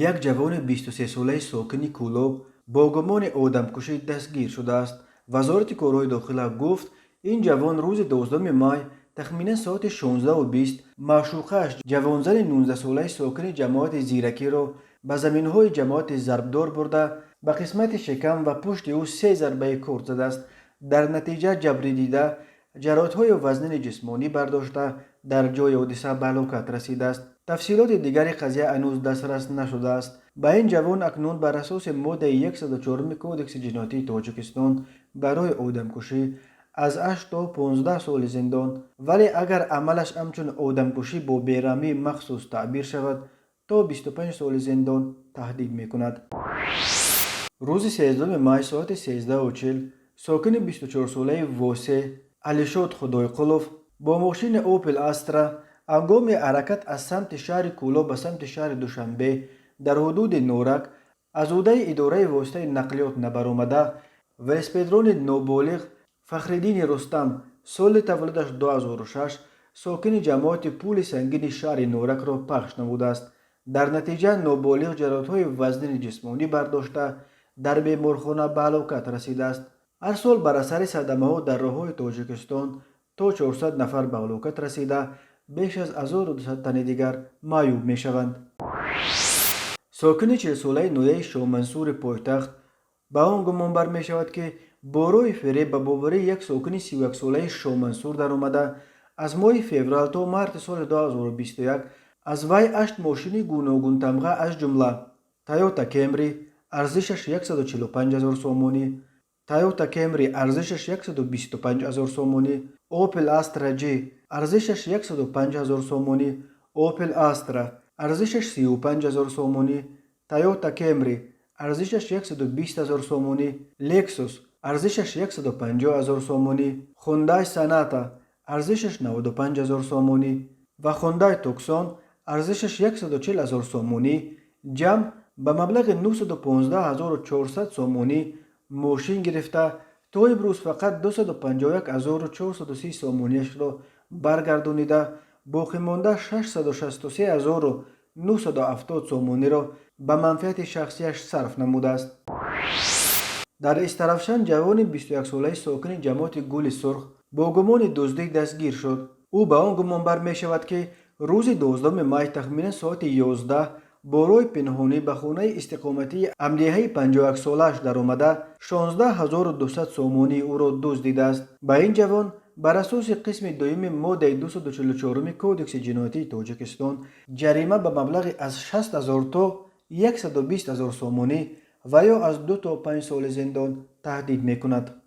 یک جوان 23 ساله ساکن کولوب با گمان آدمکشی دستگیر شده است. وزارت کارهای داخله گفت این جوان روز 12 مای تخمینا ساعت 16:20 معشوقش جوانزن 19 ساله ساکن جماعت زیرکی را به زمینهای جماعت ضربدار برده به قسمت شکم و پشت او 3 ضربه کورد زده است. در نتیجه جبری دیده جراحت‌های وزن جسمانی برداشته در جای حادثه به هلاکت رسیده است. تفصیلات دیگر قضیه هنوز دسترس نشده است. به این جوان اکنون بر اساس ماده 104 کودکس جنایی تاجیکستان برای آدمکشی از 8 تا 15 سال زندان، ولی اگر عملش همچون آدمکشی با بیرحمی مخصوص تعبیر شود تا 25 سال زندان تهدید میکند. روز 13 مای ساعت 13:40 ساکن 24 ساله واسه علیشاد خدایقلوف با ماشین اوپل استرا هنگام حرکت از سمت شهر کولا به سمت شهر دوشنبه در حدود نورک از عهده اداره واسطه نقلیات نبرآمده و اسپیدرون نابالغ فخرالدین رستم سال تولدش 2006 ساکن جماعت پول سنگین شهر نورک را پخش نموده است. در نتیجه نابالغ جراحت‌های وزن جسمانی برداشته در بیمارخانه به هلاکت رسیده است. هر سال بر اثر صدمه‌ها در راه‌های تاجیکستان تا 400 نفر به هلاکت رسیده، بیش از 1200 تن دیگر معیوب می‌شوند. ساکن 40 ساله نویه شاه منصور پایتخت به آن گمان بر می شود که با روی فریب به باوری یک ساکن 31 ساله شاه منصور در آمده از ماه فوریه تا مارس سال 2021 از وی 8 ماشین گوناگون تمغه از جمله تویوتا کمری ارزشش 145,000 سومانی، تویوتا کمری ارزشش 125,000 سومانی، اوپل استرا جی ارزشش 105,000 سومانی، اوپل استرا ارزشش 35,000 سومانی، تویوتا کمری ارزشش 120,000 سومانی، لکسوس ارزشش 150,000 سومانی، خوندای ساناتا ارزشش 95,000 سومانی و خوندای توکسون ارزشش 140,000 سومانی جمع به مبلغ 915,400 سومانی ماشین گرفته تا امروز فقط 251,430 سومانیش را برگردانیده، باقی مانده 663,970 سومانی را به منفعت شخصیش صرف نموده است. در استرافشان جوان 21 ساله ساکن جماعت گل سرخ با گمان دزدی دستگیر شد. او به آن گمان بر می شود که روز 12 مای تخمینا ساعت 11 با روی پنهانی به خانه استقامتی املیه 51 سالش در آمده 16,200 سومانی او را دزدیده است. به این جوان بر اساس قسم دوم ماده 244 کودکس جنایی تاجیکستان جریمه به مبلغ از 60,000 تا 120,000 سومانی و یا از 2 تا 5 سال زندان تهدید می کند.